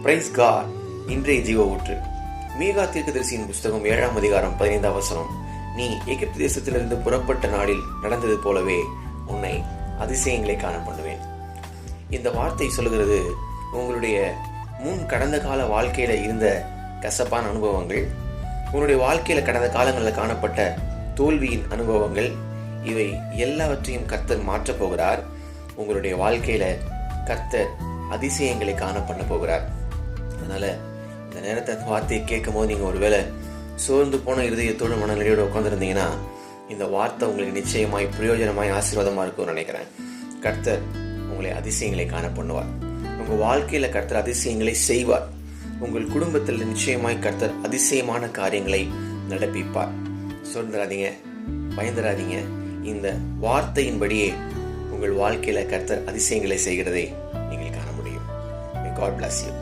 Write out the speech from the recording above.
Price God. இன்றைய ஜீவ ஊற்று மீகா தீர்க்கதரிசியின் புஸ்தகம் 7ஆம் அதிகாரம் 15ஆம் வசனம். நீ எகிப்து தேசத்திலிருந்து புறப்பட்ட நாளில் நடந்தது போலவே உன்னை அதிசயங்களை காண பண்ணுவேன். இந்த வார்த்தை சொல்லுகிறது, உங்களுடைய கடந்த கால வாழ்க்கையில இருந்த கசப்பான அனுபவங்கள், உங்களுடைய வாழ்க்கையில கடந்த காலங்களில் காணப்பட்ட தோல்வியின் அனுபவங்கள், இவை எல்லாவற்றையும் கர்த்தர் மாற்றப் போகிறார். உங்களுடைய வாழ்க்கையில கர்த்தர் அதிசயங்களை காண பண்ண போகிறார். அதனால இந்த நேரத்தை வார்த்தையை கேட்கும் போது நீங்க ஒருவேளை சோர்ந்து போன இருதயத்தோடு மனநிலையோடு உட்கார்ந்துருந்தீங்கன்னா, இந்த வார்த்தை உங்களுக்கு நிச்சயமாய் பிரயோஜனமாய் ஆசீர்வாதமா இருக்கும்னு நினைக்கிறேன். கர்த்தர் உங்களை அதிசயங்களை காண பண்ணுவார். உங்க வாழ்க்கையில கர்த்தர் அதிசயங்களை செய்வார். உங்கள் குடும்பத்தில் நிச்சயமாய் கர்த்தர் அதிசயமான காரியங்களை நடப்பிப்பார். சோர்ந்துடாதீங்க, பயந்துடாதீங்க. இந்த வார்த்தையின்படியே உங்கள் வாழ்க்கையில கர்த்தர் அதிசயங்களை செய்கிறதை நீங்கள் காண முடியும். May God bless you.